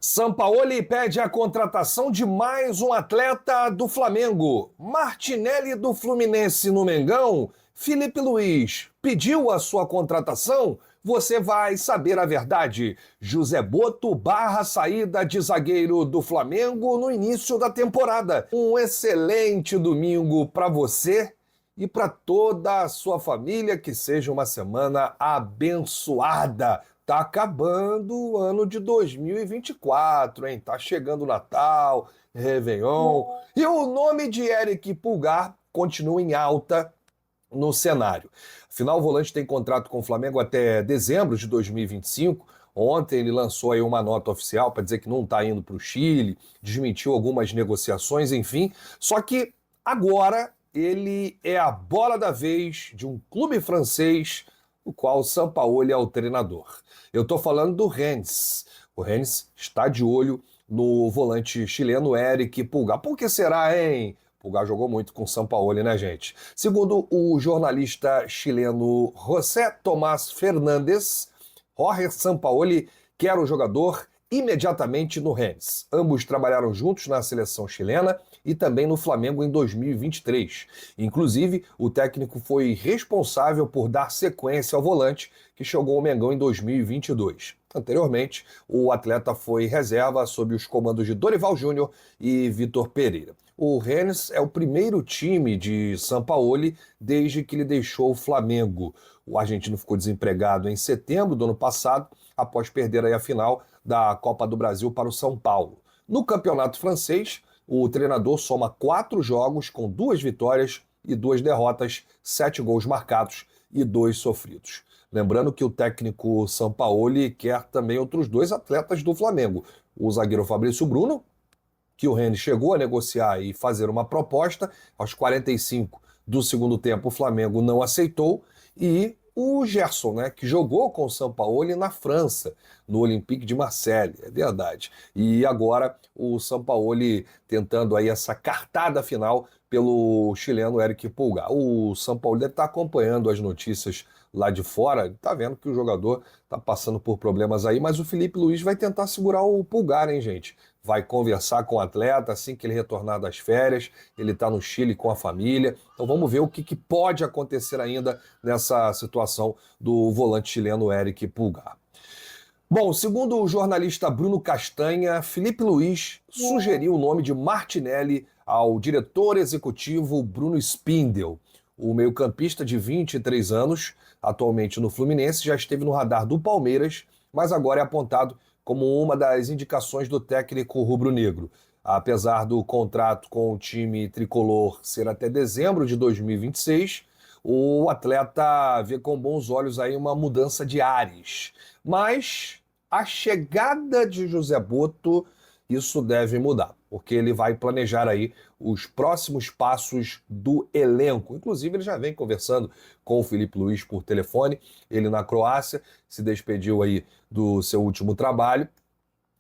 Sampaoli pede a contratação de mais um atleta do Flamengo. Martinelli do Fluminense no Mengão. Felipe Luiz pediu a sua contratação? Você vai saber a verdade. José Boto barra saída de zagueiro do Flamengo no início da temporada. Um excelente domingo para você e para toda a sua família. Que seja uma semana abençoada. Tá acabando o ano de 2024, hein? Tá chegando o Natal, Réveillon. E o nome de Eric Pulgar continua em alta no cenário. Afinal, o volante tem contrato com o Flamengo até dezembro de 2025. Ontem ele lançou aí uma nota oficial para dizer que não está indo para o Chile, desmentiu algumas negociações, enfim. Só que agora ele é a bola da vez de um clube francês, o qual o Sampaoli é o treinador. Eu estou falando do Rennes. O Rennes está de olho no volante chileno Eric Pulgar. Por que será, hein? Pulgar jogou muito com o Sampaoli, né, gente? Segundo o jornalista chileno José Tomás Fernandes, Jorge Sampaoli quer o jogador imediatamente no Rennes. Ambos trabalharam juntos na seleção chilena e também no Flamengo em 2023. Inclusive, o técnico foi responsável por dar sequência ao volante que chegou ao Mengão em 2022. Anteriormente, o atleta foi reserva sob os comandos de Dorival Júnior e Vitor Pereira. O Rennes é o primeiro time de Sampaoli desde que ele deixou o Flamengo. O argentino ficou desempregado em setembro do ano passado, após perder aí a final da Copa do Brasil para o São Paulo. No campeonato francês, o treinador soma 4 jogos com 2 vitórias e 2 derrotas, 7 gols marcados e 2 sofridos. Lembrando que o técnico Sampaoli quer também outros 2 atletas do Flamengo. O zagueiro Fabrício Bruno, que o Rennes chegou a negociar e fazer uma proposta, aos 45 do segundo tempo o Flamengo não aceitou, e o Gerson, né, que jogou com o Sampaoli na França, no Olympique de Marseille, é verdade. E agora o Sampaoli tentando aí essa cartada final pelo chileno Eric Pulgar. O Sampaoli deve estar acompanhando as notícias lá de fora, está vendo que o jogador está passando por problemas aí, mas o Felipe Luiz vai tentar segurar o Pulgar, hein, gente? Vai conversar com o atleta assim que ele retornar das férias, ele está no Chile com a família, então vamos ver o que pode acontecer ainda nessa situação do volante chileno Eric Pulgar. Bom, segundo o jornalista Bruno Castanha, Felipe Luiz sugeriu o nome de Martinelli ao diretor executivo Bruno Spindel. O meio-campista de 23 anos, atualmente no Fluminense, já esteve no radar do Palmeiras, mas agora é apontado como uma das indicações do técnico rubro-negro. Apesar do contrato com o time tricolor ser até dezembro de 2026, o atleta vê com bons olhos aí uma mudança de ares. Mas a chegada de José Boto, isso deve mudar, porque ele vai planejar aí os próximos passos do elenco. Inclusive, ele já vem conversando com o Felipe Luiz por telefone, ele na Croácia, se despediu aí do seu último trabalho,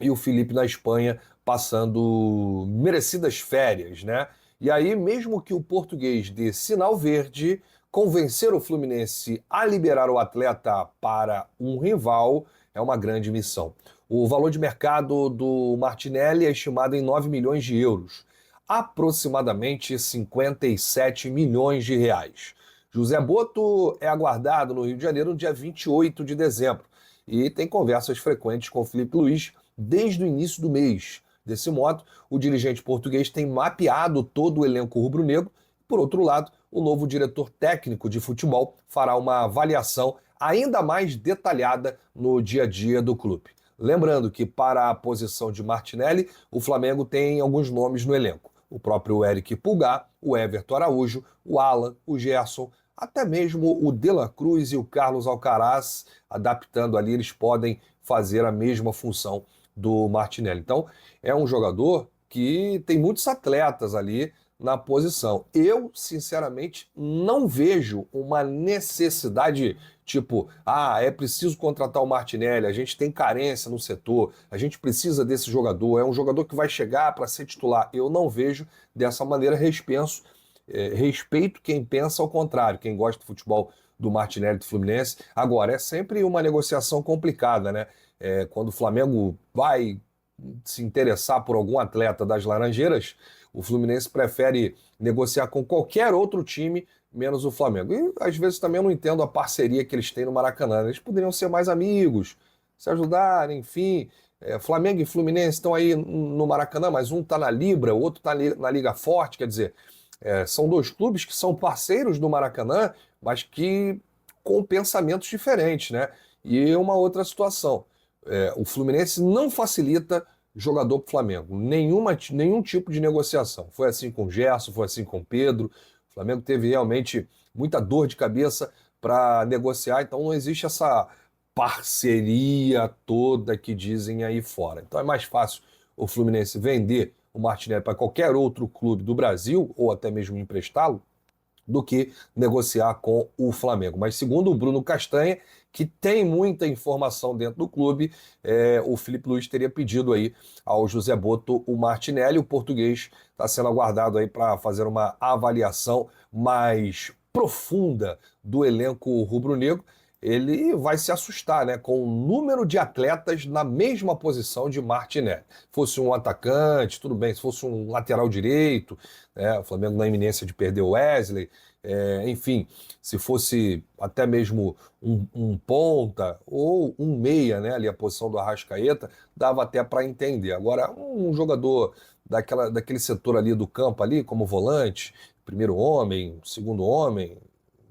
e o Felipe na Espanha passando merecidas férias, né? E aí, mesmo que o português dê sinal verde, convencer o Fluminense a liberar o atleta para um rival é uma grande missão. O valor de mercado do Martinelli é estimado em 9 milhões de euros, aproximadamente 57 milhões de reais. José Boto é aguardado no Rio de Janeiro no dia 28 de dezembro e tem conversas frequentes com o Felipe Luiz desde o início do mês. Desse modo, o dirigente português tem mapeado todo o elenco rubro-negro. Por outro lado, o novo diretor técnico de futebol fará uma avaliação ainda mais detalhada no dia a dia do clube. Lembrando que para a posição de Martinelli, o Flamengo tem alguns nomes no elenco. O próprio Eric Pulgar, o Everton Araújo, o Alan, o Gerson, até mesmo o De La Cruz e o Carlos Alcaraz, adaptando ali, eles podem fazer a mesma função do Martinelli. Então, é um jogador que tem muitos atletas ali na posição. Eu, sinceramente, não vejo uma necessidade tipo, é preciso contratar o Martinelli, a gente tem carência no setor, a gente precisa desse jogador, é um jogador que vai chegar para ser titular. Eu não vejo dessa maneira, respeito quem pensa ao contrário, quem gosta do futebol do Martinelli do Fluminense. Agora, é sempre uma negociação complicada, né? Quando o Flamengo vai se interessar por algum atleta das Laranjeiras, o Fluminense prefere negociar com qualquer outro time, menos o Flamengo. E às vezes também eu não entendo a parceria que eles têm no Maracanã. Eles poderiam ser mais amigos, se ajudarem, enfim. Flamengo e Fluminense estão aí no Maracanã, mas um está na Libra, o outro está na Liga Forte, quer dizer, são dois clubes que são parceiros do Maracanã, mas que com pensamentos diferentes, né? E uma outra situação, o Fluminense não facilita jogador para o Flamengo, nenhum tipo de negociação. Foi assim com o Gerson, foi assim com o Pedro. O Flamengo teve realmente muita dor de cabeça para negociar, então não existe essa parceria toda que dizem aí fora. Então é mais fácil o Fluminense vender o Martinelli para qualquer outro clube do Brasil, ou até mesmo emprestá-lo, do que negociar com o Flamengo. Mas segundo o Bruno Castanha, que tem muita informação dentro do clube, o Filipe Luís teria pedido aí ao José Boto o Martinelli. O português está sendo aguardado aí para fazer uma avaliação mais profunda do elenco rubro-negro. Ele vai se assustar, né, com o número de atletas na mesma posição de Martinelli. Fosse um atacante, tudo bem, se fosse um lateral direito, o Flamengo na iminência de perder o Wesley, enfim, se fosse até mesmo um ponta ou um meia, né, ali a posição do Arrascaeta, dava até para entender. Agora, um jogador daquele setor ali do campo, ali, como volante, primeiro homem, segundo homem,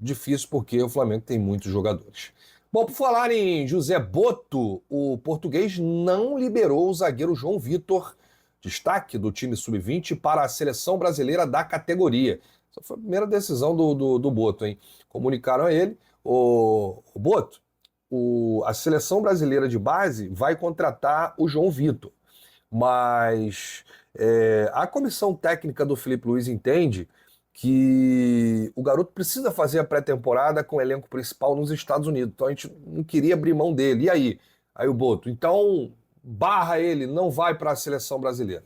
difícil porque o Flamengo tem muitos jogadores. Bom, por falar em José Boto, o português não liberou o zagueiro João Vitor, destaque do time sub-20, para a seleção brasileira da categoria. Essa foi a primeira decisão do Boto, hein? Comunicaram a ele, o Boto, a seleção brasileira de base vai contratar o João Vitor, mas a comissão técnica do Filipe Luís entende que o garoto precisa fazer a pré-temporada com o elenco principal nos Estados Unidos. Então a gente não queria abrir mão dele. E aí? Aí o Boto, então barra ele, não vai para a seleção brasileira.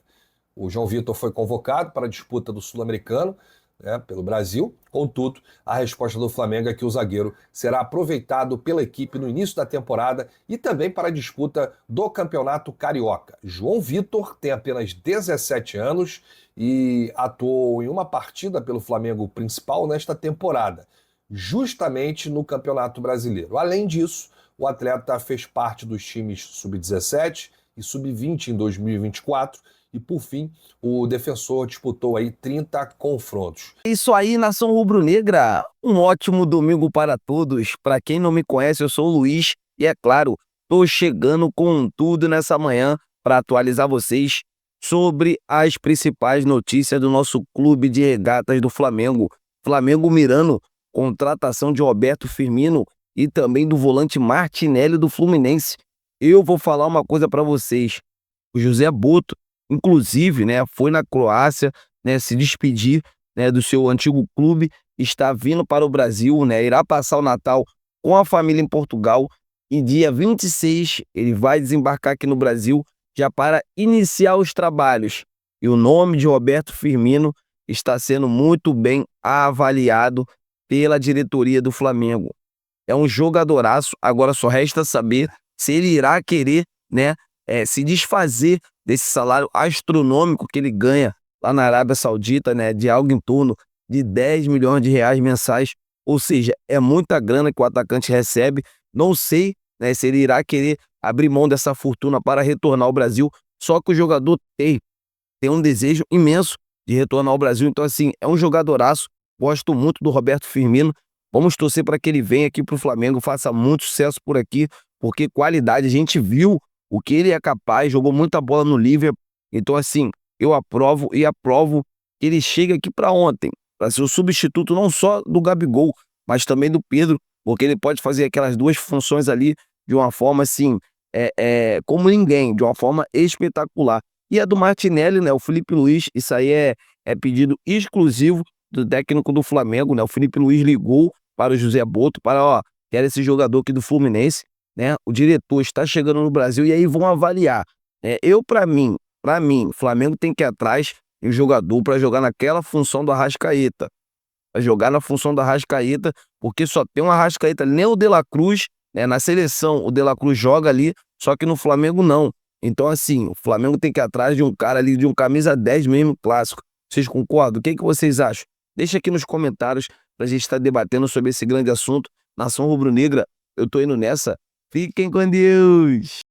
O João Vitor foi convocado para a disputa do Sul-Americano, né, pelo Brasil. Contudo, a resposta do Flamengo é que o zagueiro será aproveitado pela equipe no início da temporada e também para a disputa do Campeonato Carioca. João Vitor tem apenas 17 anos e atuou em uma partida pelo Flamengo principal nesta temporada, justamente no Campeonato Brasileiro. Além disso, o atleta fez parte dos times sub-17 e sub-20 em 2024 e, por fim, o defensor disputou aí 30 confrontos. Isso aí, nação rubro-negra, um ótimo domingo para todos. Para quem não me conhece, eu sou o Luiz e, é claro, estou chegando com tudo nessa manhã para atualizar vocês sobre as principais notícias do nosso clube de regatas do Flamengo. Flamengo mirando contratação de Roberto Firmino e também do volante Martinelli do Fluminense. Eu vou falar uma coisa para vocês. O José Boto, inclusive, né, foi na Croácia, né, se despedir, né, do seu antigo clube, está vindo para o Brasil, né, irá passar o Natal com a família em Portugal e dia 26 ele vai desembarcar aqui no Brasil já para iniciar os trabalhos. E o nome de Roberto Firmino está sendo muito bem avaliado pela diretoria do Flamengo. É um jogadoraço, agora só resta saber se ele irá querer, né, se desfazer desse salário astronômico que ele ganha lá na Arábia Saudita, né, de algo em torno de 10 milhões de reais mensais, ou seja, é muita grana que o atacante recebe. Não sei, né, se ele irá querer abrir mão dessa fortuna para retornar ao Brasil, só que o jogador tem um desejo imenso de retornar ao Brasil, então assim, é um jogadoraço, gosto muito do Roberto Firmino, vamos torcer para que ele venha aqui para o Flamengo, faça muito sucesso por aqui, porque qualidade, a gente viu o que ele é capaz, jogou muita bola no Liverpool, então assim, eu aprovo que ele chegue aqui para ontem, para ser o substituto não só do Gabigol, mas também do Pedro, porque ele pode fazer aquelas duas funções ali de uma forma assim, como ninguém, de uma forma espetacular. E a do Martinelli, né, o Filipe Luís, isso aí é pedido exclusivo do técnico do Flamengo, né, o Filipe Luís ligou para o José Boto, quero esse jogador aqui do Fluminense, né, o diretor está chegando no Brasil e aí vão avaliar. Para mim, o Flamengo tem que ir atrás de um jogador para jogar naquela função do Arrascaeta, porque só tem um Arrascaeta, nem o De La Cruz, né, na seleção o De La Cruz joga ali, só que no Flamengo não. Então, assim, o Flamengo tem que ir atrás de um cara ali, de um camisa 10 mesmo, clássico. Vocês concordam? O que vocês acham? Deixa aqui nos comentários pra gente estar debatendo sobre esse grande assunto. Nação Rubro-Negra, eu tô indo nessa. Fiquem com Deus!